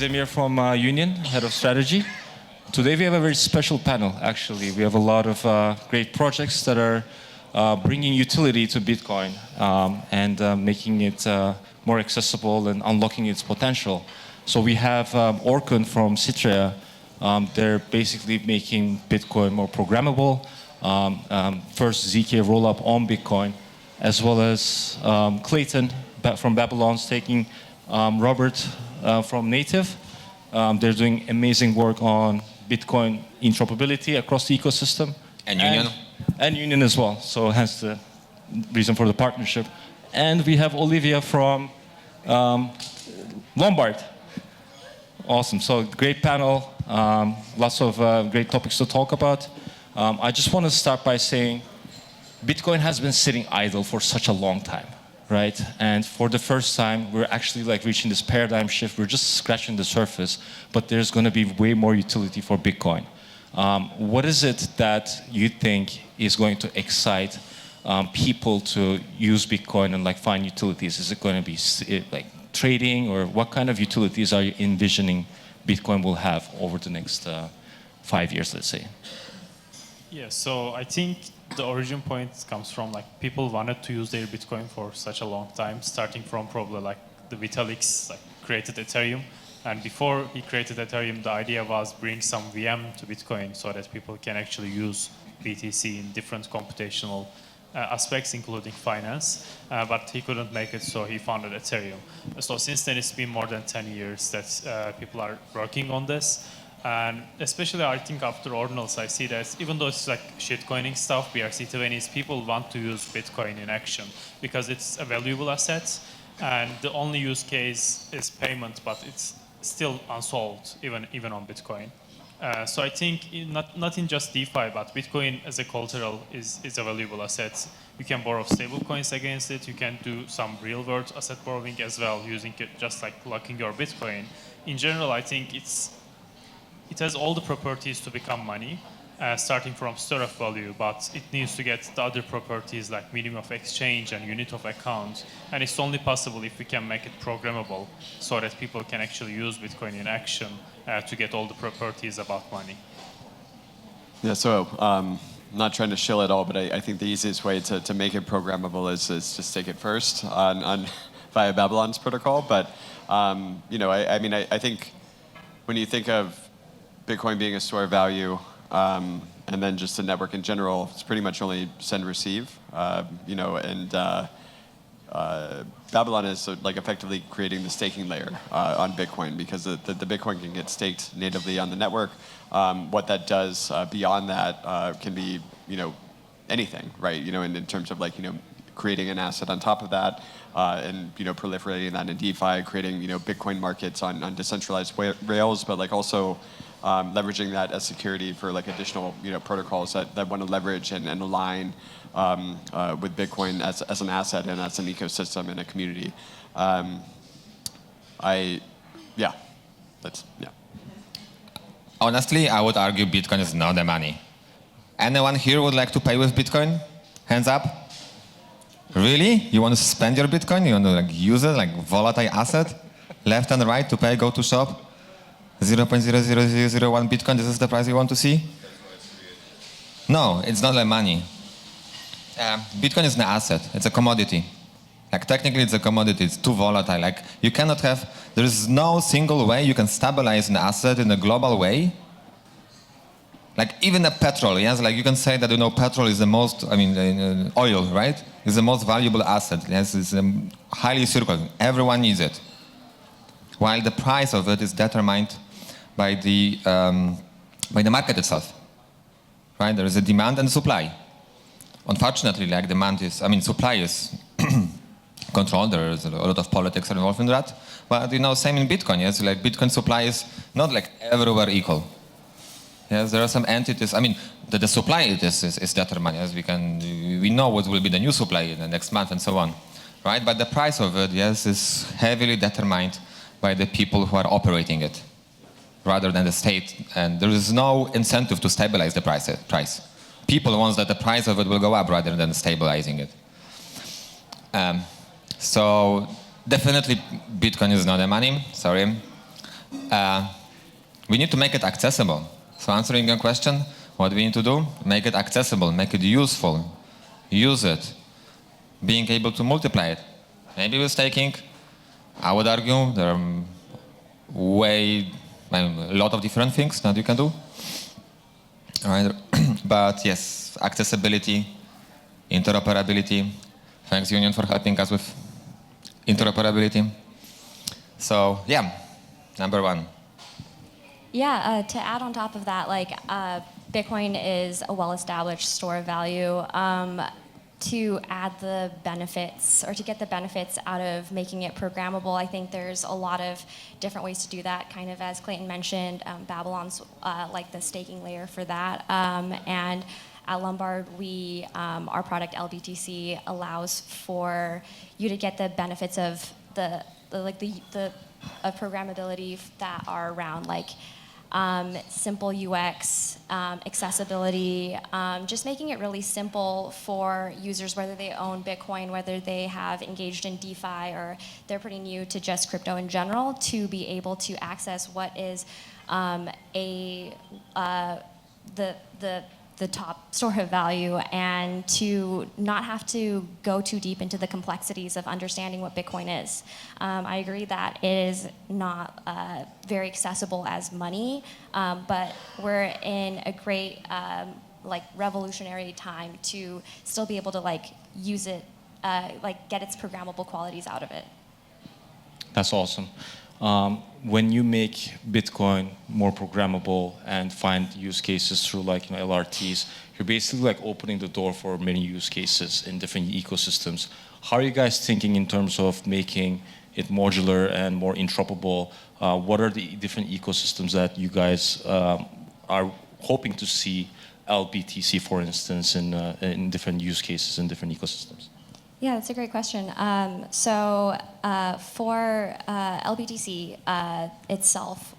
Emir from Union, Head of Strategy. Today we have a very special panel, actually. We have a lot of great projects that are bringing utility to Bitcoin and making it more accessible and unlocking its potential. So we have Orkun from Citrea. They're basically making Bitcoin more programmable. First ZK rollup on Bitcoin, as well as Clayton from Babylon's taking Robert from Native. They're doing amazing work on Bitcoin interoperability across the ecosystem. And Union. And Union as well, so hence the reason for the partnership. And we have Olivia from Lombard. Awesome, so great panel, lots of great topics to talk about. I just want to start by saying Bitcoin has been sitting idle for such a long time, right? And for the first time, we're actually like reaching this paradigm shift. We're just scratching the surface, but there's going to be way more utility for Bitcoin. What is it that you think is going to excite people to use Bitcoin and like find utilities? Is it going to be like trading, or what kind of utilities are you envisioning Bitcoin will have over the next 5 years, let's say? Yeah, so I think the origin point comes from like people wanted to use their Bitcoin for such a long time, starting from probably like the Vitalik like created Ethereum. And before he created Ethereum, the idea was bring some VM to Bitcoin so that people can actually use BTC in different computational aspects, including finance. But he couldn't make it, so he founded Ethereum. So since then, it's been more than 10 years that people are working on this. And especially, I think after Ordinals, I see that even though it's like shitcoining stuff, BRC20s, people want to use Bitcoin in action because it's a valuable asset. And the only use case is payment, but it's still unsolved, even on Bitcoin. So I think not in just DeFi, but Bitcoin as a collateral is a valuable asset. You can borrow stable coins against it. You can do some real-world asset borrowing as well, using it just like locking your Bitcoin. In general, I think it has all the properties to become money, starting from store of value, but it needs to get the other properties like medium of exchange and unit of account. And it's only possible if we can make it programmable so that people can actually use Bitcoin in action to get all the properties about money. Yeah, so not trying to shill it all, but I think the easiest way to make it programmable is just take it first on via Babylon's protocol. But I think when you think of Bitcoin being a store of value, and then just the network in general, it's pretty much only send receive, Babylon is like effectively creating the staking layer on Bitcoin, because the Bitcoin can get staked natively on the network. What that does beyond that can be anything, right? In terms of like creating an asset on top of that, and proliferating that in DeFi, creating Bitcoin markets on decentralized rails, but like also leveraging that as security for like additional protocols that want to leverage and align with Bitcoin as an asset and as an ecosystem and a community. Honestly, I would argue Bitcoin is not the money. Anyone here would like to pay with Bitcoin? Hands up. Really? You want to spend your Bitcoin? You want to like use it like volatile asset, left and right to pay? Go to shop. 0.00001 Bitcoin, this is the price you want to see? No, it's not like money. Bitcoin is an asset, it's a commodity. Like technically it's a commodity, it's too volatile. Like you cannot have, there is no single way you can stabilize an asset in a global way. Like even a petrol, yes, like you can say that petrol is the most, oil, right? Is the most valuable asset. Yes, it's highly circulating, everyone needs it. While the price of it is determined by the market itself, right? There is a demand and supply. Unfortunately, like supply is controlled. There is a lot of politics involved in that. But same in Bitcoin. Yes, like Bitcoin supply is not like everywhere equal. Yes, there are some entities. The supply is determined. Yes, we know what will be the new supply in the next month and so on, right? But the price of it, yes, is heavily determined by the people who are operating it, rather than the state. And there is no incentive to stabilize the price. People want that the price of it will go up rather than stabilizing it. So definitely Bitcoin is not the money, sorry. We need to make it accessible. So answering your question, what we need to do, make it accessible, make it useful, use it, being able to multiply it. Maybe with staking, I would argue there are a lot of different things that you can do. All right. But yes, accessibility, interoperability. Thanks, Union, for helping us with interoperability. So yeah, number one. Yeah, to add on top of that, Bitcoin is a well-established store of value. To add the benefits, or to get the benefits out of making it programmable, I think there's a lot of different ways to do that. Kind of as Clayton mentioned, Babylon's like the staking layer for that. And at Lombard, our product LBTC allows for you to get the benefits of the programmability that are around simple UX, accessibility, just making it really simple for users, whether they own Bitcoin, whether they have engaged in DeFi, or they're pretty new to just crypto in general, to be able to access what is the top store of value, and to not have to go too deep into the complexities of understanding what Bitcoin is. I agree that it is not very accessible as money, but we're in a great revolutionary time to still be able to use it, get its programmable qualities out of it. That's awesome. When you make Bitcoin more programmable and find use cases through LRTs, you're basically opening the door for many use cases in different ecosystems. How are you guys thinking in terms of making it modular and more interoperable? What are the different ecosystems that you guys are hoping to see LBTC, for instance, in different use cases in different ecosystems? Yeah, that's a great question. For LBTC itself,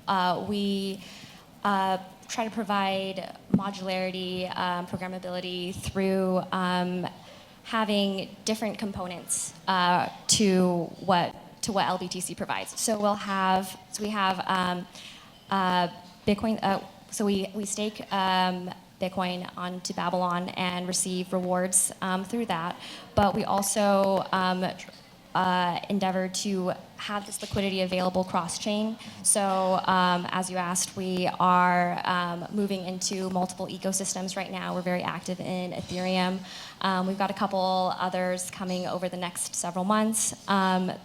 we try to provide modularity, programmability through having different components to what LBTC provides. So we have Bitcoin. So we stake Bitcoin onto Babylon and receive rewards through that. But we also endeavor to have this liquidity available cross-chain. So as you asked, we are moving into multiple ecosystems right now. We're very active in Ethereum. We've got a couple others coming over the next several months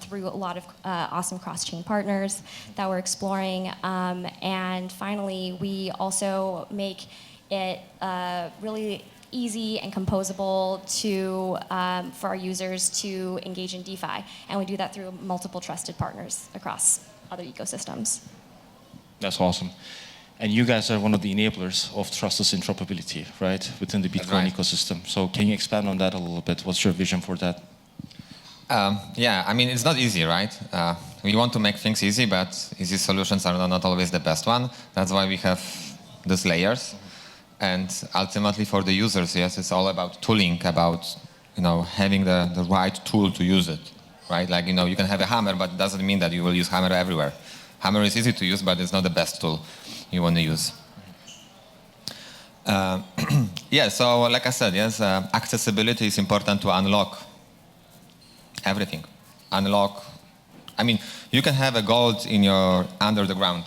through a lot of awesome cross-chain partners that we're exploring. And finally, we also make it really easy and composable for our users to engage in DeFi. And we do that through multiple trusted partners across other ecosystems. That's awesome. And you guys are one of the enablers of trustless interoperability, right, within the Bitcoin ecosystem. So can you expand on that a little bit? What's your vision for that? Yeah, I mean, it's not easy, right? We want to make things easy, but easy solutions are not always the best one. That's why we have these layers. And ultimately for the users, yes, it's all about tooling, about having the right tool to use it, right? You can have a hammer, but it doesn't mean that you will use hammer everywhere. Hammer is easy to use, but it's not the best tool you want to use. Yeah, so like I said, yes, accessibility is important to unlock everything. I mean, you can have a gold under the ground,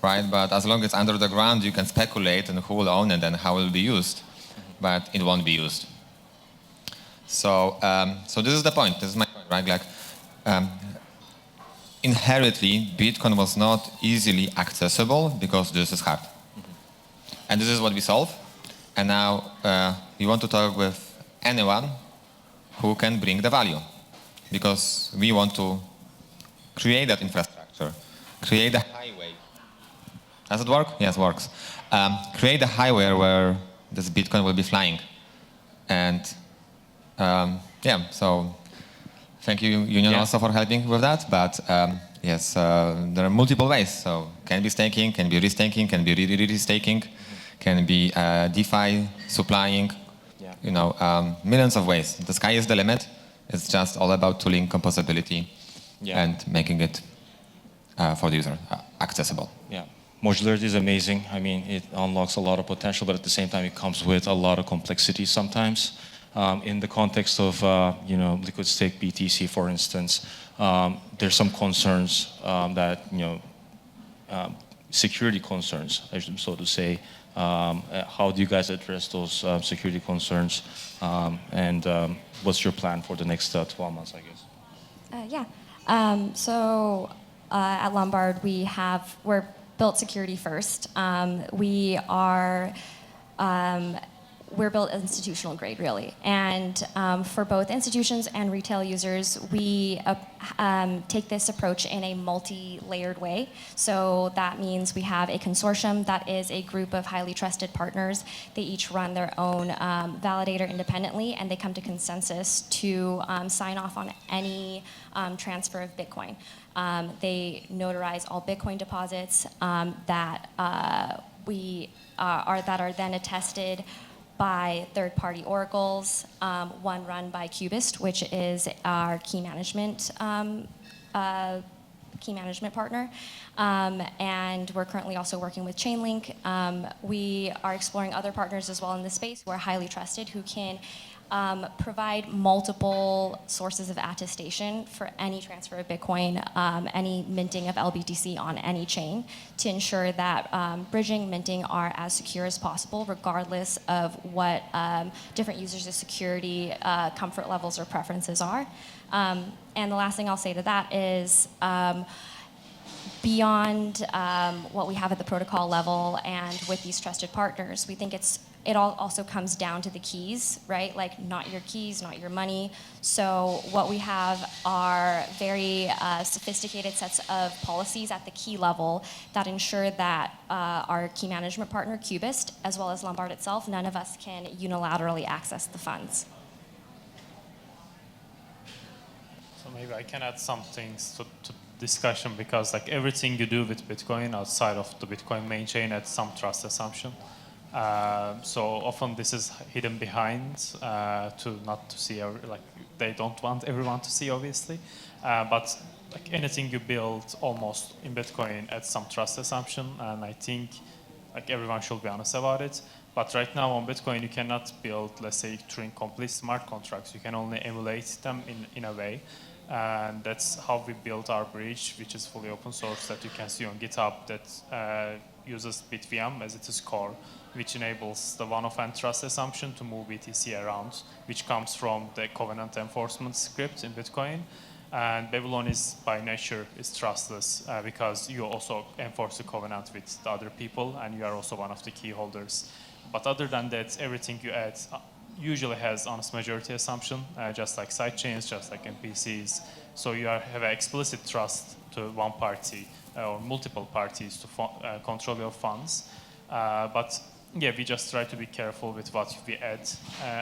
right? But as long as it's under the ground, you can speculate on who will own it and how it will be used, but it won't be used. So, so this is the point. This is my point, right? Inherently, Bitcoin was not easily accessible because this is hard. And this is what we solve. And now we want to talk with anyone who can bring the value, because we want to create that infrastructure, create a highway. Does it work? Yes, it works. Create a highway where this Bitcoin will be flying. And yeah, so thank you, Union, also for helping with that. But yes, there are multiple ways. So can be staking, can be restaking, can be re-staking, can be DeFi, supplying, millions of ways. The sky is the limit. It's just all about tooling, composability, and making it for the user, accessible. Yeah, modularity is amazing. I mean, it unlocks a lot of potential, but at the same time, it comes with a lot of complexity sometimes. In the context of, liquid stake BTC, for instance, there's some concerns that, security concerns, so to say. How do you guys address those security concerns? And what's your plan for the next 12 months, I guess? At Lombard, we're built security first. We're built institutional grade, really. And for both institutions and retail users, we take this approach in a multi-layered way. So that means we have a consortium that is a group of highly trusted partners. They each run their own validator independently, and they come to consensus to sign off on any transfer of Bitcoin. They notarize all Bitcoin deposits that are then attested by third-party oracles, one run by Cubist, which is our key management partner. And we're currently also working with Chainlink. We are exploring other partners as well in the space who are highly trusted, who can provide multiple sources of attestation for any transfer of Bitcoin, any minting of LBTC on any chain, to ensure that bridging, minting are as secure as possible, regardless of what different users' security comfort levels or preferences are. And the last thing I'll say to that is, beyond what we have at the protocol level and with these trusted partners, we think it all also comes down to the keys, right? Like, not your keys, not your money. So what we have are very sophisticated sets of policies at the key level that ensure that our key management partner, Cubist, as well as Lombard itself, none of us can unilaterally access the funds. So maybe I can add some things to discussion, because like everything you do with Bitcoin outside of the Bitcoin main chain adds some trust assumption. So often this is hidden behind not to see, like they don't want everyone to see, obviously. But like anything you build almost in Bitcoin adds some trust assumption, and I think like everyone should be honest about it. But right now on Bitcoin you cannot build, let's say, Turing complete smart contracts. You can only emulate them in a way. And that's how we built our bridge, which is fully open source, that you can see on GitHub, that uses BitVM as its core, which enables the one-of-n trust assumption to move BTC around, which comes from the covenant enforcement script in Bitcoin. And Babylon is, by nature, is trustless because you also enforce the covenant with the other people, and you are also one of the key holders. But other than that, everything you add usually has honest majority assumption, just like sidechains, just like NPCs. So you have an explicit trust to one party or multiple parties to control your funds. But yeah, we just try to be careful with what we add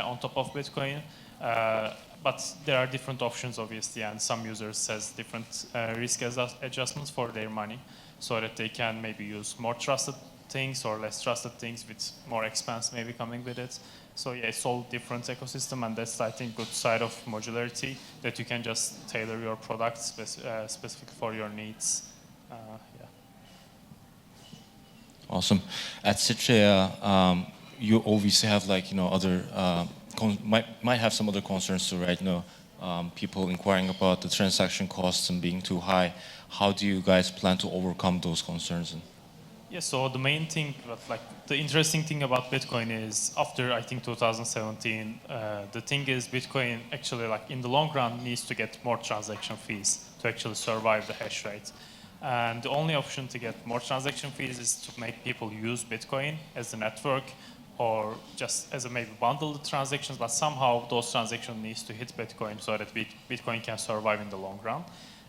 on top of Bitcoin. But there are different options, obviously, and some users has different risk adjustments for their money, so that they can maybe use more trusted things or less trusted things with more expense maybe coming with it. So yeah, it's all different ecosystem, and that's, I think, good side of modularity, that you can just tailor your product specific for your needs. Yeah. Awesome. At Citrea, you obviously have other might have some other concerns too, right? People inquiring about the transaction costs and being too high. How do you guys plan to overcome those concerns? Yeah, so the main thing, the interesting thing about Bitcoin is, after I think 2017, the thing is Bitcoin actually, in the long run, needs to get more transaction fees to actually survive the hash rate. And the only option to get more transaction fees is to make people use Bitcoin as a network, or just as a maybe bundled transactions, but somehow those transactions needs to hit Bitcoin so that Bitcoin can survive in the long run.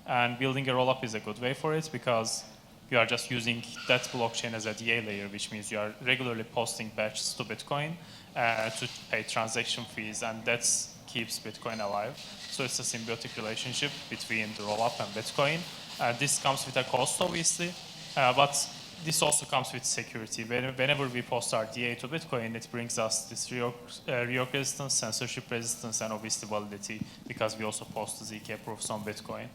And building a rollup is a good way for it, because you are just using that blockchain as a DA layer, which means you are regularly posting batches to Bitcoin to pay transaction fees, and that keeps Bitcoin alive. So it's a symbiotic relationship between the rollup and Bitcoin. This comes with a cost, obviously, but this also comes with security. Whenever we post our DA to Bitcoin, it brings us this reorg resistance, censorship resistance, and obviously validity, because we also post the ZK proofs on Bitcoin.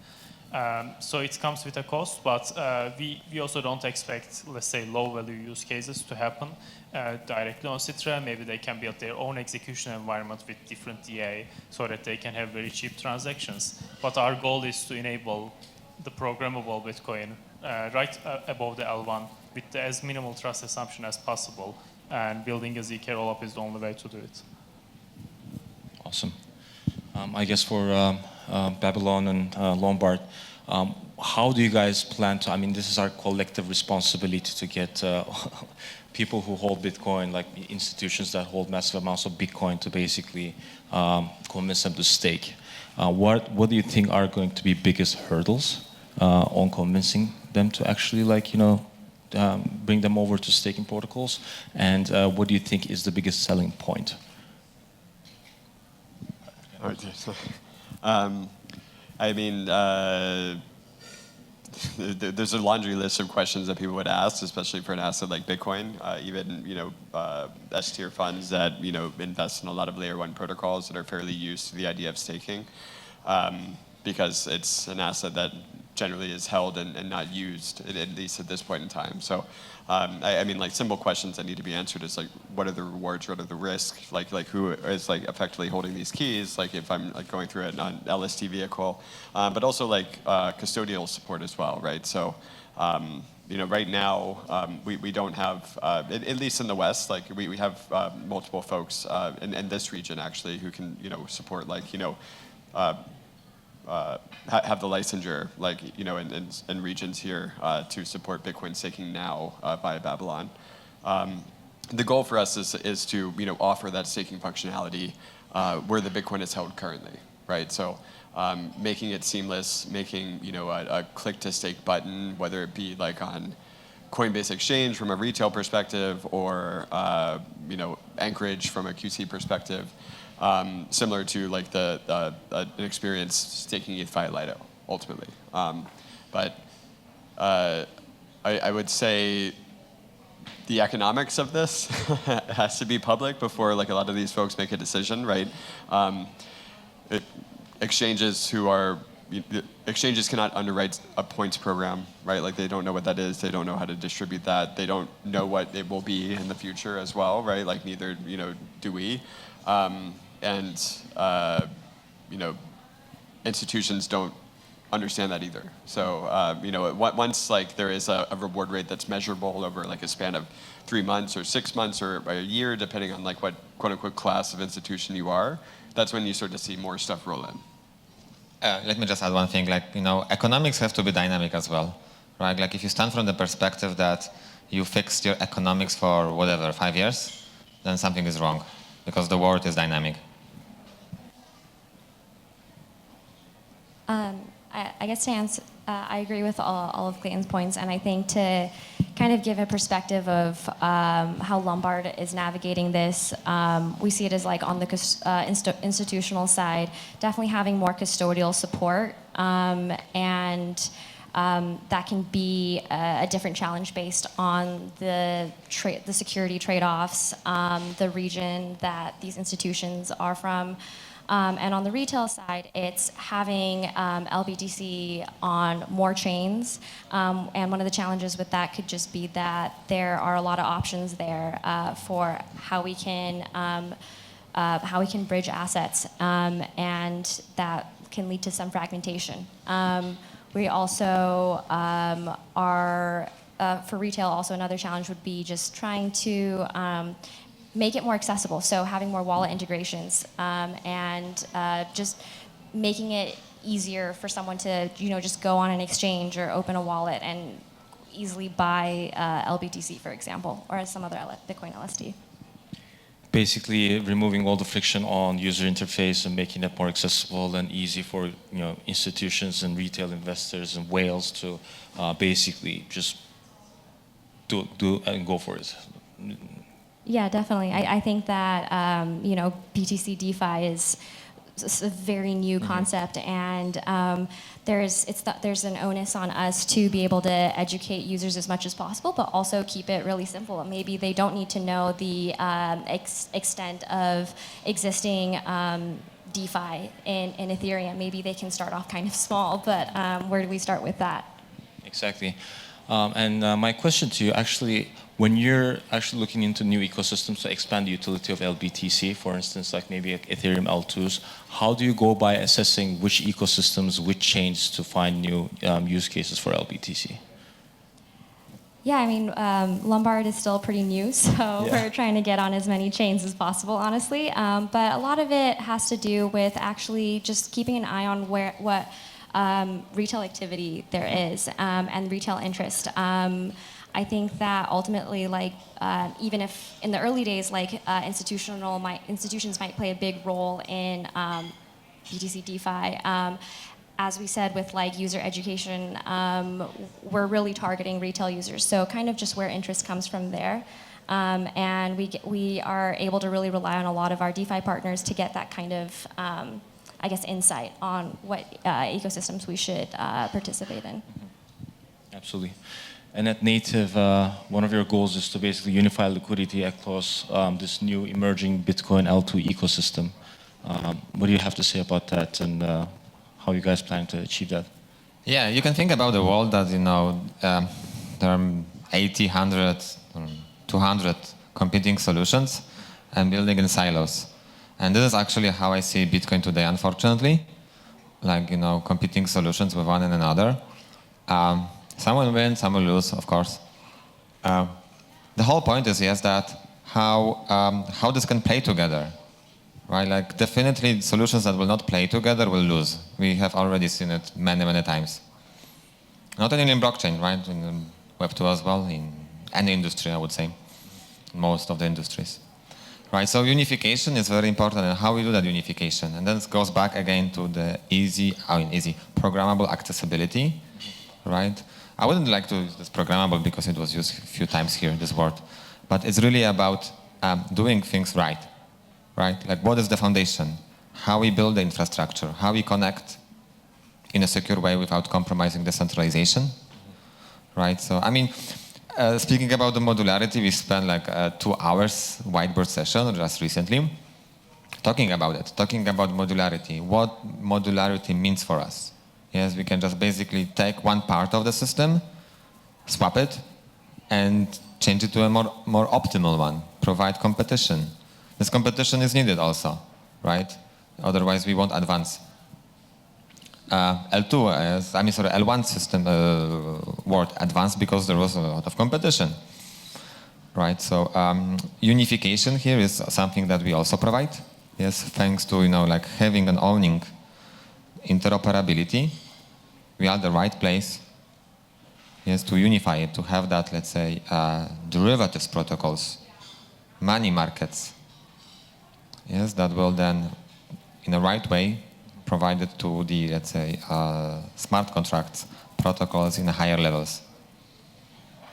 So it comes with a cost, but we also don't expect, let's say, low-value use cases to happen directly on Citrea. Maybe they can build their own execution environment with different DA so that they can have very cheap transactions. But our goal is to enable the programmable Bitcoin right above the L1 with as minimal trust assumption as possible. And building a zk rollup is the only way to do it. Awesome. I guess for Babylon and Lombard, how do you guys plan to, I mean, this is our collective responsibility to get people who hold Bitcoin, like institutions that hold massive amounts of Bitcoin, to basically convince them to stake. What do you think are going to be biggest hurdles on convincing them to actually, like, bring them over to staking protocols? And what do you think is the biggest selling point? I mean, there's a laundry list of questions that people would ask, especially for an asset like Bitcoin. Even S-tier funds that invest in a lot of layer one protocols that are fairly used to the idea of staking, because it's an asset that generally is held and not used, at least at this point in time. So, I mean, like, simple questions that need to be answered is like, what are the rewards, what are the risks, like who is like effectively holding these keys, like if I'm like going through an LST vehicle, but also like custodial support as well, right? So, right now we don't have, at least in the West, like we have multiple folks in this region actually who can support like have the licensure, like in regions here to support Bitcoin staking now via Babylon. The goal for us is to offer that staking functionality where the Bitcoin is held currently, right? So making it seamless, making a click to stake button, whether it be like on Coinbase Exchange from a retail perspective or Anchorage from a QC perspective. Similar to like an experience staking it via Lido, ultimately. But I would say the economics of this has to be public before like a lot of these folks make a decision, right? Exchanges cannot underwrite a points program, right? Like they don't know what that is. They don't know how to distribute that. They don't know what it will be in the future as well, right? Like neither do we. Institutions don't understand that either. So, once like there is a reward rate that's measurable over like a span of 3 months or 6 months or a year, depending on like what quote unquote class of institution you are, that's when you start to see more stuff roll in. Let me just add one thing. Like, economics have to be dynamic as well, right? Like if you stand from the perspective that you fixed your economics for whatever, 5 years, then something is wrong because the world is dynamic. I guess to answer, I agree with all of Clayton's points, and I think to kind of give a perspective of how Lombard is navigating this, we see it as like on the institutional side, definitely having more custodial support, and that can be a different challenge based on the security trade-offs, the region that these institutions are from. And on the retail side, it's having LBTC on more chains. And one of the challenges with that could just be that there are a lot of options there for how we can bridge assets, and that can lead to some fragmentation. We also are, for retail, also another challenge would be just trying to make it more accessible, so having more wallet integrations, and just making it easier for someone to just go on an exchange or open a wallet and easily buy LBTC, for example, or some other Bitcoin LSD. Basically, removing all the friction on user interface and making it more accessible and easy for institutions and retail investors and whales to basically just do and go for it. Yeah, definitely. I think that BTC DeFi is a very new concept, and there's an onus on us to be able to educate users as much as possible, but also keep it really simple. Maybe they don't need to know the extent of existing DeFi in Ethereum. Maybe they can start off kind of small, but where do we start with that? Exactly. My question to you, actually, when you're actually looking into new ecosystems to expand the utility of LBTC, for instance, like maybe like Ethereum L2s, how do you go by assessing which ecosystems, which chains to find new use cases for LBTC? Yeah, I mean, Lombard is still pretty new, so we're trying to get on as many chains as possible, honestly. But a lot of it has to do with actually just keeping an eye on what retail activity there is and retail interest. I think that ultimately, like, even if in the early days, like institutions might play a big role in BTC DeFi. As we said, with like user education, we're really targeting retail users. So kind of just where interest comes from there. And we are able to really rely on a lot of our DeFi partners to get that kind of, I guess, insight on what ecosystems we should participate in. Absolutely. And at Native, one of your goals is to basically unify liquidity across this new emerging Bitcoin L2 ecosystem. What do you have to say about that, and how you guys plan to achieve that? Yeah, you can think about the world that, there are 80, 100, 200 competing solutions and building in silos. And this is actually how I see Bitcoin today, unfortunately. Like, competing solutions with one and another. Some will win, some will lose, of course. The whole point is, yes, that how this can play together. Right, like definitely solutions that will not play together will lose. We have already seen it many, many times. Not only in blockchain, right? In Web2 as well, in any industry, I would say. Most of the industries. Right, so unification is very important, and how we do that unification. And then it goes back again to the easy programmable accessibility, right? I wouldn't like to use this programmable because it was used a few times here, this word. But it's really about doing things right. Right? Like, what is the foundation? How we build the infrastructure? How we connect in a secure way without compromising decentralization? Right? So, I mean, speaking about the modularity, we spent like 2 hours whiteboard session just recently talking about it, talking about modularity, what modularity means for us. Yes, we can just basically take one part of the system, swap it, and change it to a more optimal one, provide competition. This competition is needed also, right? Otherwise, we won't advance. L1 system word advanced because there was a lot of competition, right? So unification here is something that we also provide. Yes, thanks to like having and owning interoperability, we are at the right place. Yes, to unify it, to have that, let's say, derivatives protocols, money markets. Yes, that will then, in the right way, provide it to the, let's say, smart contracts protocols in higher levels.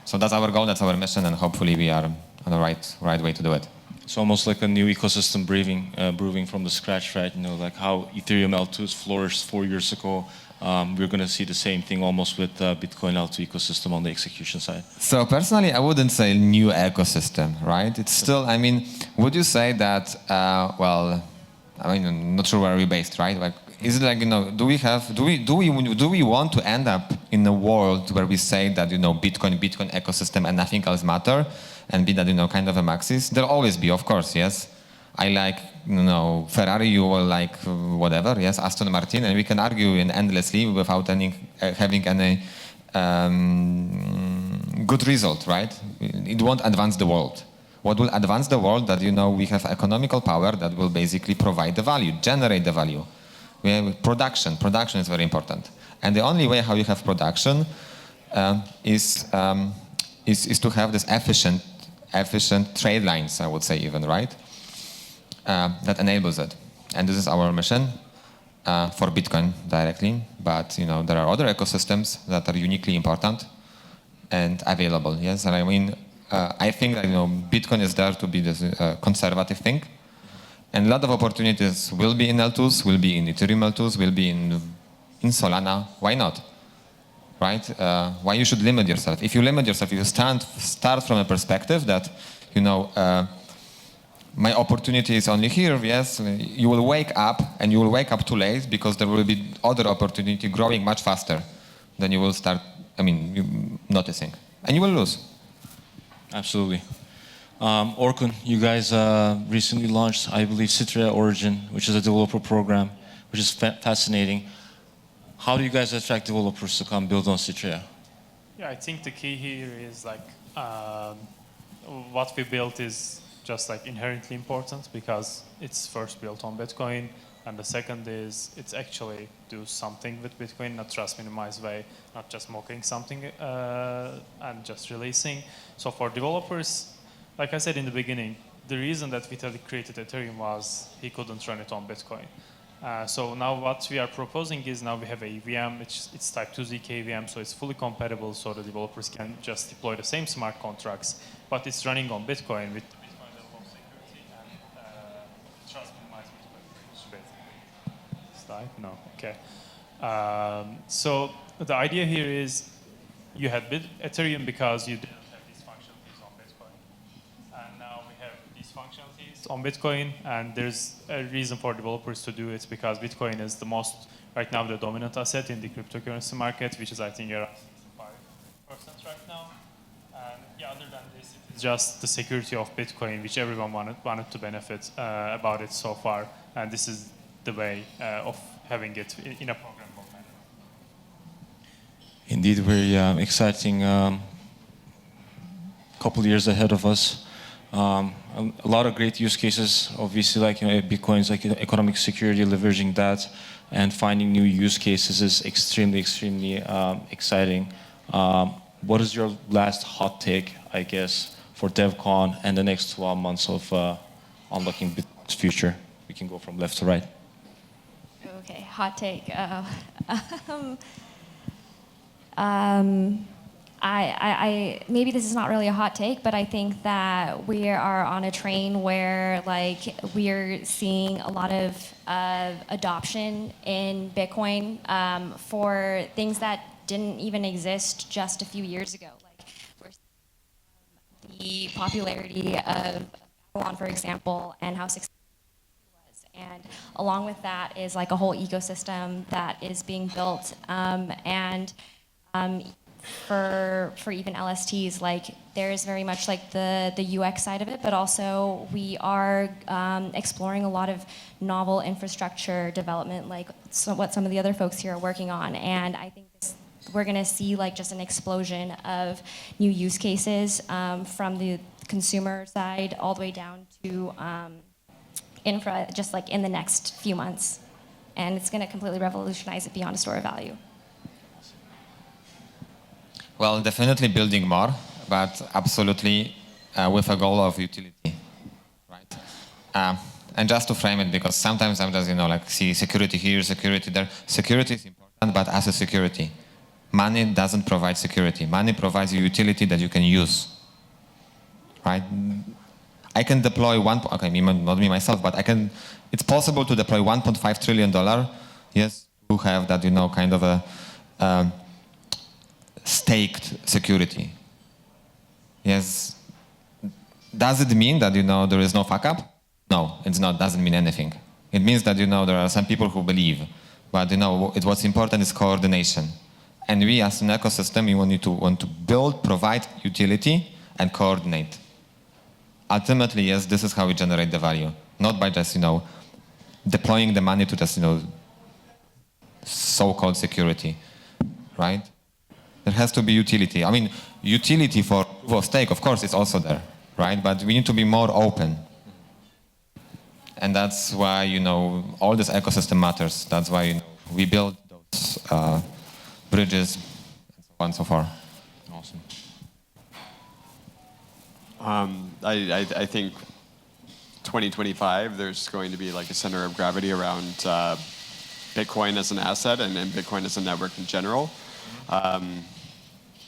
So that's our goal, that's our mission, and hopefully we are on the right way to do it. It's almost like a new ecosystem brewing from the scratch, right? Like how Ethereum L2s flourished 4 years ago. We're going to see the same thing almost with Bitcoin L2 ecosystem on the execution side. So personally, I wouldn't say new ecosystem, right? It's still, would you say that, I'm not sure where we're based, right? Like, is it like, do we want to end up in a world where we say that, Bitcoin ecosystem and nothing else matter, and be that, kind of a maxis? There'll always be, of course, yes. I like, Ferrari, you will like whatever, yes, Aston Martin, and we can argue endlessly without having any good result, right? It won't advance the world. What will advance the world that, we have economical power that will basically provide the value, generate the value. We have production. Production is very important. And the only way how you have production is to have this efficient trade lines, I would say even, right? That enables it. And this is our mission for Bitcoin directly. But there are other ecosystems that are uniquely important and available. Yes, and I think that Bitcoin is there to be this conservative thing, and a lot of opportunities will be in L2s, will be in Ethereum L2s, will be in Solana. Why not? Right? Why you should limit yourself? If you limit yourself, if you start from a perspective that my opportunity is only here. Yes, you will wake up, and you will wake up too late because there will be other opportunity growing much faster than you will start. Noticing, and you will lose. Absolutely. Orkun, you guys recently launched, I believe, Citrea Origin, which is a developer program, which is fascinating. How do you guys attract developers to come build on Citrea? Yeah, I think the key here is what we built is just inherently important because it's first built on Bitcoin, and the second is it's actually do something with Bitcoin, not trust minimize way, not just mocking something and just releasing. So for developers, like I said in the beginning, the reason that Vitalik created Ethereum was he couldn't run it on Bitcoin. So now what we are proposing is now we have a VM, it's type 2 ZK VM, so it's fully compatible so the developers can just deploy the same smart contracts, but it's running on Bitcoin with the Bitcoin level of security and trust minimized Bitcoin. Slide? No, okay. So the idea here is you had Ethereum because you didn't have these functionalities on Bitcoin. And now we have these functionalities on Bitcoin, and there's a reason for developers to do it because Bitcoin is the most, right now, the dominant asset in the cryptocurrency market, which is, I think, around 65% right now. And yeah, other than this, it's just the security of Bitcoin, which everyone wanted to benefit about it so far. And this is the way of having it in a programmable manner. Indeed, very exciting couple years ahead of us. A lot of great use cases, obviously, Bitcoin's economic security, leveraging that, and finding new use cases is extremely, extremely exciting. What is your last hot take, I guess, for Devcon and the next 12 months of unlocking Bitcoin's future? We can go from left to right. Okay, hot take. I maybe this is not really a hot take, but I think that we are on a train where we're seeing a lot of adoption in Bitcoin for things that didn't even exist just a few years ago. We're seeing the popularity of Babylon, for example, and how successful it was. And along with that is a whole ecosystem that is being built. For even LSTs, there is very much the UX side of it, but also we are exploring a lot of novel infrastructure development, what some of the other folks here are working on. And I think we're going to see just an explosion of new use cases from the consumer side all the way down to infra, just in the next few months. And it's going to completely revolutionize it beyond a store of value. Well, definitely building more, but absolutely with a goal of utility, right? And just to frame it, because sometimes I'm just, see security here, security there. Security is important, but as a security. Money doesn't provide security. Money provides you utility that you can use, right? I can deploy not me myself, but it's possible to deploy $1.5 trillion, yes, to have that, kind of a, staked security. Yes. Does it mean that there is no fuck up? No, it's not. Doesn't mean anything. It means that there are some people who believe, but what's important is coordination. And we, as an ecosystem, we want to build, provide utility, and coordinate. Ultimately, yes, this is how we generate the value, not by just deploying the money to just so-called security, right? There has to be utility. Utility for proof of stake, of course, is also there, right? But we need to be more open. And that's why, all this ecosystem matters. That's why we build those bridges and so on and so forth. Awesome. I think 2025, there's going to be a center of gravity around Bitcoin as an asset and Bitcoin as a network in general.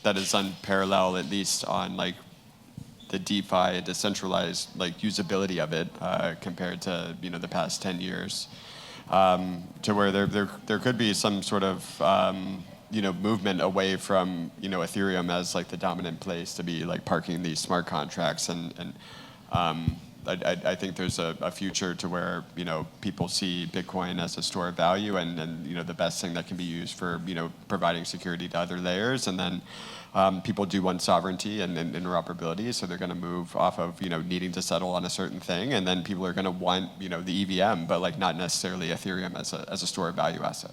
That is unparalleled, at least on the DeFi decentralized usability of it compared to the past 10 years, to where there could be some sort of movement away from Ethereum as the dominant place to be parking these smart contracts and I think there's a future to where people see Bitcoin as a store of value and the best thing that can be used for providing security to other layers, and then people do want sovereignty and interoperability, so they're going to move off of needing to settle on a certain thing, and then people are going to want the EVM, but like not necessarily Ethereum as a store of value asset.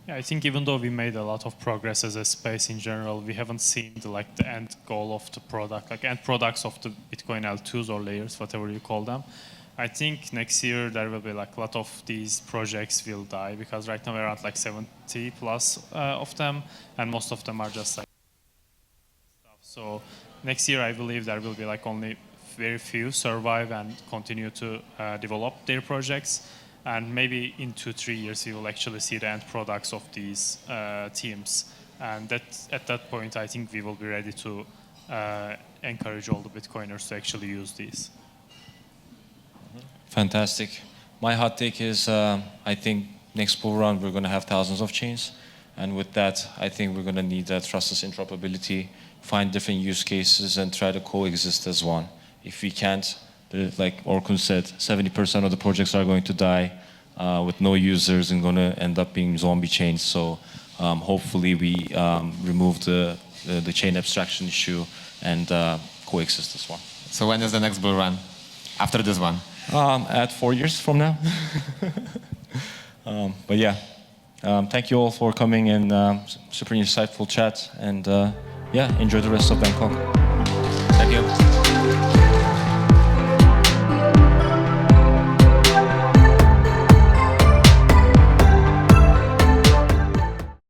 Yeah, I think even though we made a lot of progress as a space in general, we haven't seen the end goal of the product, like end products of the Bitcoin L2s or layers, whatever you call them. I think next year there will be like a lot of these projects will die, because right now we're at like 70 plus of them, and most of them are just like stuff. So next year I believe there will be like only very few survive and continue to develop their projects. And maybe in 2-3 years, we will actually see the end products of these teams. And at that point, I think we will be ready to encourage all the Bitcoiners to actually use these. Fantastic. My hot take is I think next bull run we're going to have thousands of chains. And with that, I think we're going to need trustless interoperability, find different use cases, and try to coexist as one. If we can't, like Orkun said, 70% of the projects are going to die with no users and going to end up being zombie chains. So hopefully we remove the chain abstraction issue and coexist as one. So when is the next bull run? After this one? At 4 years from now. But yeah, thank you all for coming and super insightful chat. And yeah, enjoy the rest of Bangkok. Thank you.